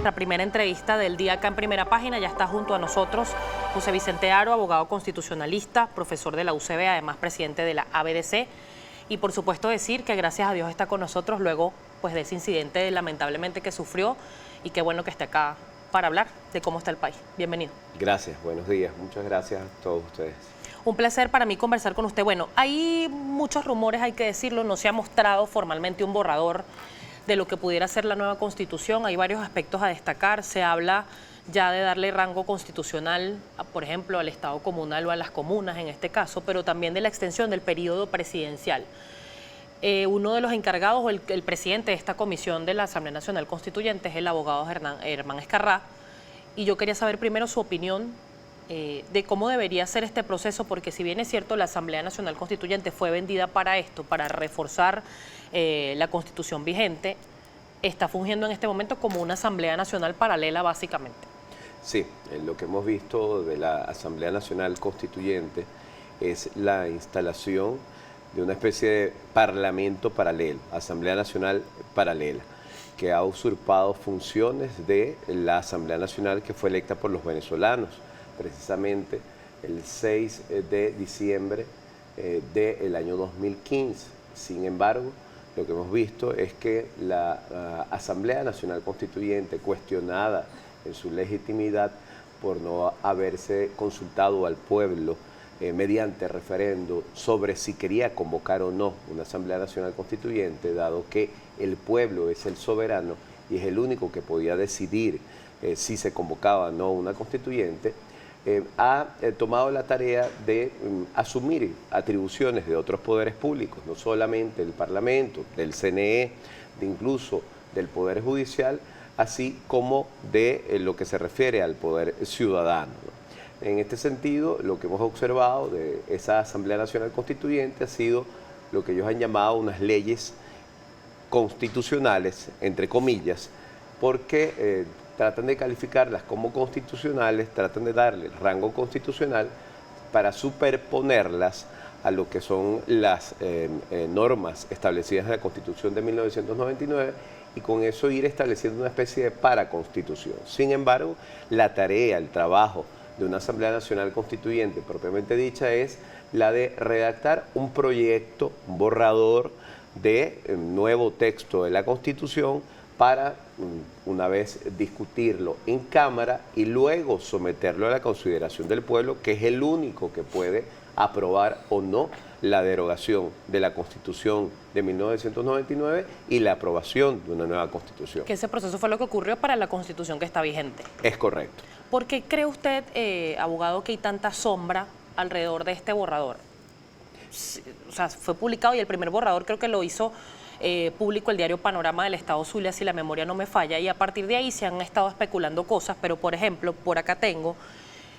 nuestra primera entrevista del día acá en Primera Página. Ya está junto a nosotros José Vicente Haro, abogado constitucionalista, profesor de la UCB, además presidente de la ABDC. Y por supuesto decir que gracias a Dios está con nosotros luego pues, de ese incidente lamentablemente que sufrió y qué bueno que esté acá para hablar de cómo está el país. Bienvenido. Gracias, buenos días. Muchas gracias a todos ustedes. Un placer para mí conversar con usted. Bueno, hay muchos rumores, hay que decirlo, no se ha mostrado formalmente un borrador de lo que pudiera ser la nueva Constitución. Hay varios aspectos a destacar. Se habla ya de darle rango constitucional, por ejemplo, al Estado comunal o a las comunas en este caso, pero también de la extensión del periodo presidencial. Uno de los encargados, o el presidente de esta comisión de la Asamblea Nacional Constituyente es el abogado Germán Escarrá, y yo quería saber primero su opinión de cómo debería ser este proceso, porque si bien es cierto, la Asamblea Nacional Constituyente fue vendida para esto, para reforzar la Constitución vigente, está fungiendo en este momento como una Asamblea Nacional paralela básicamente. Sí, lo que hemos visto de la Asamblea Nacional Constituyente es la instalación de una especie de parlamento paralelo, Asamblea Nacional paralela, que ha usurpado funciones de la Asamblea Nacional que fue electa por los venezolanos, precisamente el 6 de diciembre del año 2015. Sin embargo, lo que hemos visto es que la Asamblea Nacional Constituyente, cuestionada en su legitimidad por no haberse consultado al pueblo mediante referendo sobre si quería convocar o no una Asamblea Nacional Constituyente, dado que el pueblo es el soberano y es el único que podía decidir si se convocaba o no una constituyente, ha tomado la tarea de asumir atribuciones de otros poderes públicos, no solamente del Parlamento, del CNE, de incluso del Poder Judicial, así como de lo que se refiere al poder ciudadano, ¿no? En este sentido, lo que hemos observado de esa Asamblea Nacional Constituyente ha sido lo que ellos han llamado unas leyes constitucionales, entre comillas, porque tratan de calificarlas como constitucionales, tratan de darle rango constitucional para superponerlas a lo que son las normas establecidas en la Constitución de 1999 y con eso ir estableciendo una especie de paraconstitución. Sin embargo, la tarea, el trabajo de una Asamblea Nacional Constituyente propiamente dicha es la de redactar un proyecto, un borrador de nuevo texto de la Constitución para una vez discutirlo en Cámara y luego someterlo a la consideración del pueblo, que es el único que puede aprobar o no la derogación de la Constitución de 1999 y la aprobación de una nueva Constitución. Que ese proceso fue lo que ocurrió para la Constitución que está vigente. Es correcto. ¿Por qué cree usted, abogado, que hay tanta sombra alrededor de este borrador? O sea, fue publicado y el primer borrador creo que lo hizo público el diario Panorama del Estado Zulia, si la memoria no me falla, y a partir de ahí se han estado especulando cosas, pero por ejemplo, por acá tengo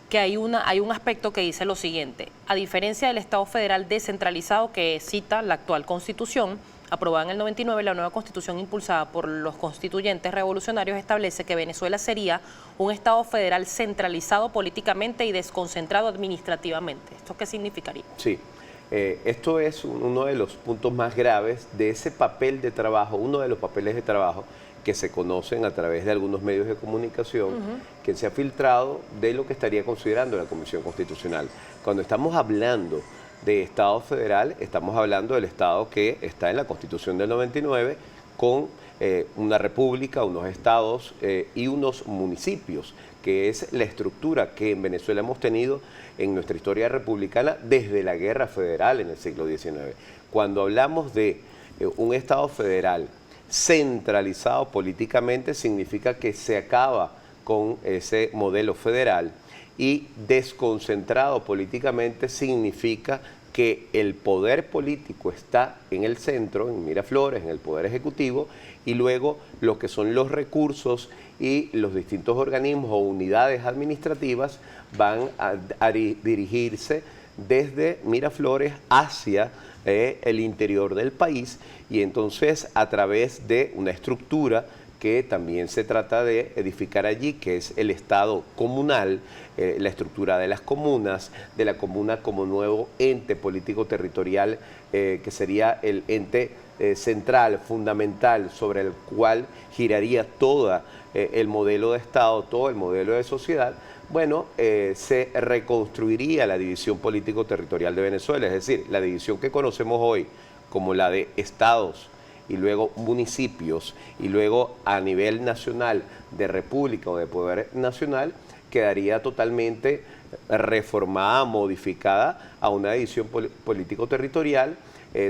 que hay un aspecto que dice lo siguiente: a diferencia del Estado federal descentralizado que cita la actual Constitución, aprobada en el 99, la nueva Constitución impulsada por los constituyentes revolucionarios establece que Venezuela sería un Estado federal centralizado políticamente y desconcentrado administrativamente. ¿Esto qué significaría? Sí. Esto es uno de los puntos más graves de ese papel de trabajo, uno de los papeles de trabajo que se conocen a través de algunos medios de comunicación, que se ha filtrado de lo que estaría considerando la Comisión Constitucional. Cuando estamos hablando de Estado federal, estamos hablando del Estado que está en la Constitución del 99, con una república, unos estados y unos municipios, que es la estructura que en Venezuela hemos tenido en nuestra historia republicana desde la Guerra Federal en el siglo XIX. Cuando hablamos de un Estado federal centralizado políticamente, significa que se acaba con ese modelo federal, y desconcentrado políticamente significa que el poder político está en el centro, en Miraflores, en el Poder Ejecutivo, y luego lo que son los recursos y los distintos organismos o unidades administrativas van a dirigirse desde Miraflores hacia el interior del país, y entonces a través de una estructura que también se trata de edificar allí, que es el Estado comunal, la estructura de las comunas, de la comuna como nuevo ente político territorial, que sería el ente central, fundamental, sobre el cual giraría todo el modelo de Estado, todo el modelo de sociedad. Bueno, se reconstruiría la división político-territorial de Venezuela, es decir, la división que conocemos hoy como la de estados y luego municipios y luego a nivel nacional de república o de poder nacional, quedaría totalmente reformada, modificada a una división político-territorial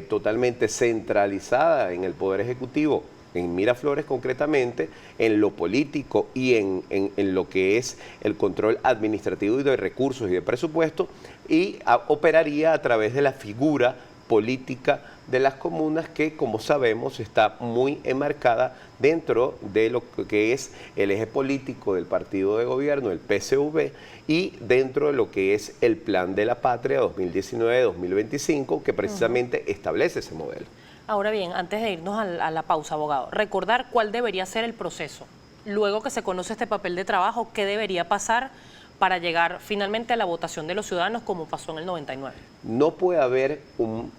totalmente centralizada en el Poder Ejecutivo, en Miraflores concretamente, en lo político y en lo que es el control administrativo y de recursos y de presupuesto, y operaría a través de la figura política de las comunas que, como sabemos, está muy enmarcada dentro de lo que es el eje político del partido de gobierno, el PSV, y dentro de lo que es el Plan de la Patria 2019-2025, que precisamente establece ese modelo. Ahora bien, antes de irnos a la pausa, abogado, recordar cuál debería ser el proceso. Luego que se conoce este papel de trabajo, ¿qué debería pasar para llegar finalmente a la votación de los ciudadanos como pasó en el 99? No puede haber un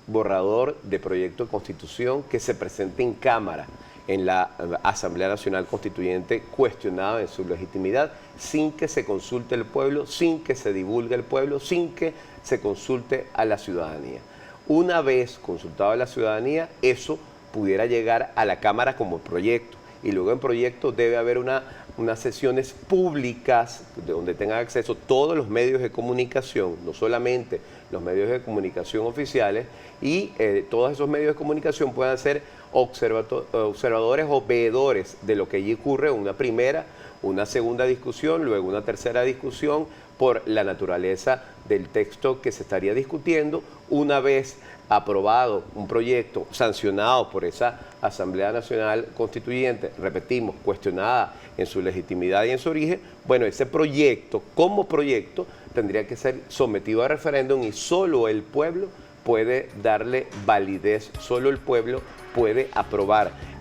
borrador de proyecto de constitución que se presente en Cámara, en la Asamblea Nacional Constituyente, cuestionado en su legitimidad, sin que se consulte el pueblo, sin que se divulgue el pueblo, sin que se consulte a la ciudadanía. Una vez consultado a la ciudadanía, eso pudiera llegar a la Cámara como proyecto, y luego en proyecto debe haber unas sesiones públicas donde tengan acceso todos los medios de comunicación, no solamente los medios de comunicación oficiales, y todos esos medios de comunicación puedan ser observadores o veedores de lo que allí ocurre, una primera, una segunda discusión, luego una tercera discusión por la naturaleza del texto que se estaría discutiendo. Una vez aprobado un proyecto sancionado por esa Asamblea Nacional Constituyente, repetimos, cuestionada en su legitimidad y en su origen, bueno, ese proyecto, como proyecto, tendría que ser sometido a referéndum y solo el pueblo puede darle validez, solo el pueblo puede aprobar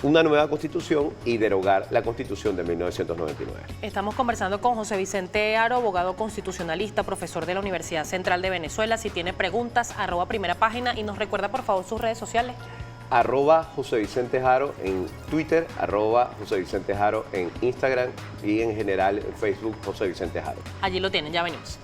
una nueva constitución y derogar la constitución de 1999. Estamos conversando con José Vicente Haro, abogado constitucionalista, profesor de la Universidad Central de Venezuela. Si tiene preguntas, @primera página, y nos recuerda por favor sus redes sociales. José Vicente Haro en Twitter, José Vicente Haro en Instagram y en general en Facebook José Vicente Haro. Allí lo tienen, ya venimos.